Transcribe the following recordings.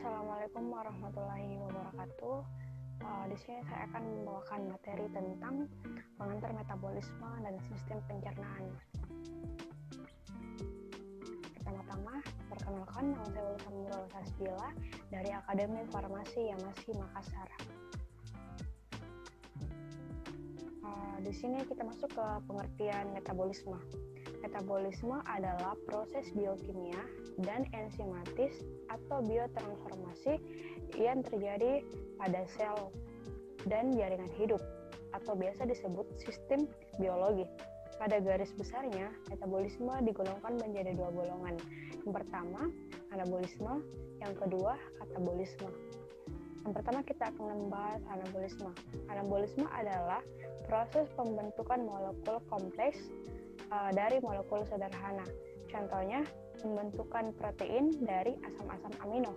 Assalamualaikum warahmatullahi wabarakatuh. Di sini saya akan membawakan materi tentang pengantar metabolisme dan sistem pencernaan. Pertama-tama, perkenalkan, nama saya Ulsan Nurul Hasbila dari Akademi Farmasi Yamasi Makassar. Di sini kita masuk ke pengertian metabolisme. Metabolisme adalah proses biokimia dan enzimatis atau biotransformasi yang terjadi pada sel dan jaringan hidup atau biasa disebut sistem biologi. Pada garis besarnya, metabolisme digolongkan menjadi dua golongan. Yang pertama, anabolisme, yang kedua, katabolisme. Yang pertama kita akan membahas anabolisme. Anabolisme adalah proses pembentukan molekul kompleks dari molekul sederhana. Contohnya, pembentukan protein dari asam-asam amino.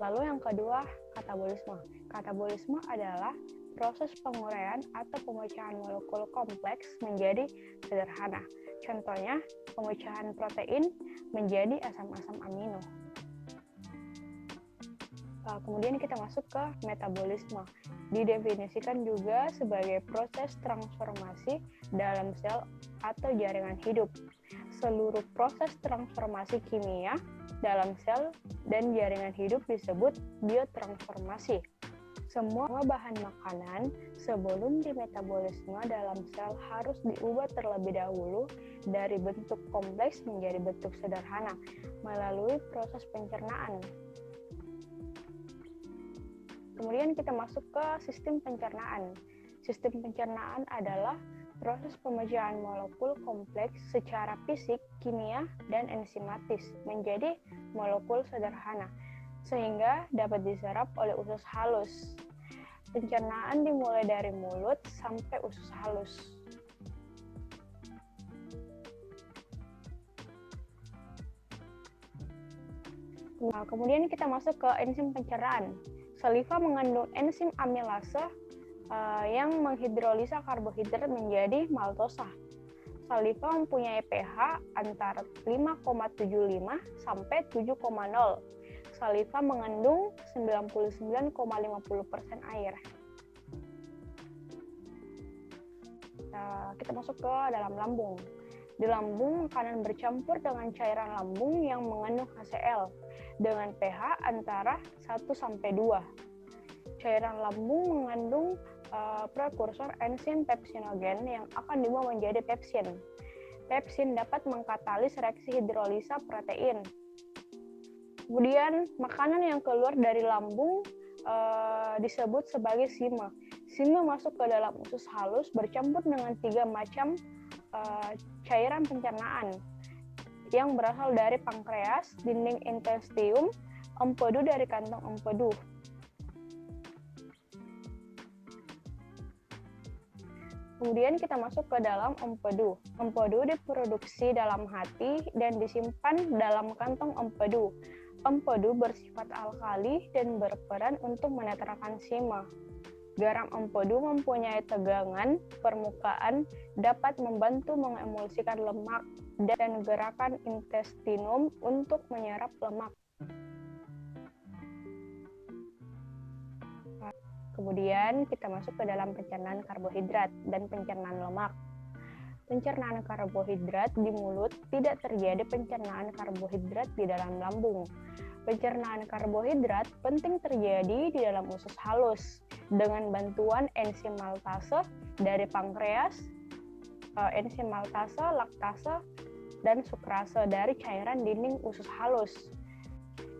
Lalu yang kedua, katabolisme. Katabolisme adalah proses penguraian atau pemecahan molekul kompleks menjadi sederhana. Contohnya, pemecahan protein menjadi asam-asam amino. Kemudian kita masuk ke metabolisme. Didefinisikan juga sebagai proses transformasi dalam sel atau jaringan hidup. Seluruh proses transformasi kimia dalam sel dan jaringan hidup disebut biotransformasi. Semua bahan makanan sebelum dimetabolisme dalam sel harus diubah terlebih dahulu dari bentuk kompleks menjadi bentuk sederhana melalui proses pencernaan. Kemudian kita masuk ke sistem pencernaan. Sistem pencernaan adalah proses pemecahan molekul kompleks secara fisik, kimia, dan enzimatis menjadi molekul sederhana, sehingga dapat diserap oleh usus halus. Pencernaan dimulai dari mulut sampai usus halus. Kemudian kita masuk ke enzim pencernaan. Saliva mengandung enzim amilase yang menghidrolisa karbohidrat menjadi maltosa. Saliva mempunyai pH antara 5,75 sampai 7,0. Saliva mengandung 99,50% air. Kita masuk ke dalam lambung. Di lambung, makanan bercampur dengan cairan lambung yang mengandung HCl dengan pH antara 1 sampai 2. Cairan lambung mengandung prekursor enzim pepsinogen yang akan diubah menjadi pepsin. Pepsin dapat mengkatalis reaksi hidrolisa protein. Kemudian, makanan yang keluar dari lambung disebut sebagai sime. Sime masuk ke dalam usus halus bercampur dengan 3 macam cairan pencernaan yang berasal dari pankreas, dinding intestinum, empedu dari kantong empedu. Kemudian kita masuk ke dalam empedu. Empedu diproduksi dalam hati dan disimpan dalam kantong empedu. Empedu bersifat alkali dan berperan untuk menetralkan sime. Garam empedu mempunyai tegangan permukaan, dapat membantu mengemulsikan lemak dan gerakan intestinum untuk menyerap lemak. Kemudian kita masuk ke dalam pencernaan karbohidrat dan pencernaan lemak. Pencernaan karbohidrat di mulut, tidak terjadi pencernaan karbohidrat di dalam lambung. Pencernaan karbohidrat penting terjadi di dalam usus halus dengan bantuan enzim maltase dari pankreas, enzim maltase, laktase, dan sukrase dari cairan dinding usus halus.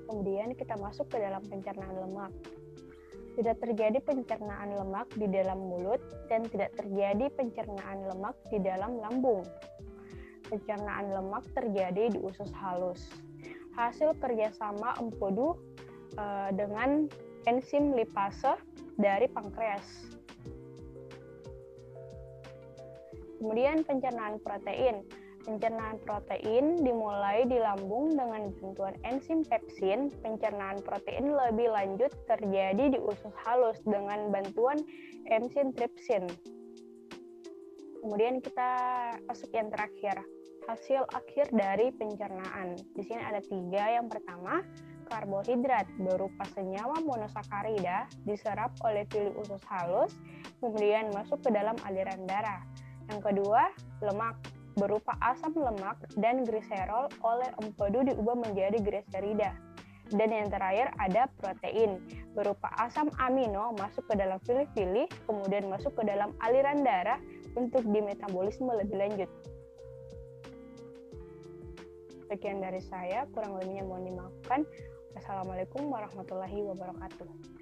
Kemudian kita masuk ke dalam pencernaan lemak. Tidak terjadi pencernaan lemak di dalam mulut dan tidak terjadi pencernaan lemak di dalam lambung. Pencernaan lemak terjadi di usus halus. Hasil kerjasama empedu dengan enzim lipase dari pankreas. Kemudian pencernaan protein. Pencernaan protein dimulai di lambung dengan bantuan enzim pepsin. Pencernaan protein lebih lanjut terjadi di usus halus dengan bantuan enzim tripsin. Kemudian kita masuk yang terakhir, hasil akhir dari pencernaan. Di sini ada 3. Yang pertama, karbohidrat berupa senyawa monosakarida diserap oleh villi usus halus, kemudian masuk ke dalam aliran darah. Yang kedua, lemak berupa asam lemak dan gliserol oleh empedu diubah menjadi gliserida. Dan yang terakhir ada protein berupa asam amino masuk ke dalam villi-villi, kemudian masuk ke dalam aliran darah untuk dimetabolisme lebih lanjut. Sekian dari saya, kurang lebihnya mohon dimaafkan. Wassalamualaikum warahmatullahi wabarakatuh.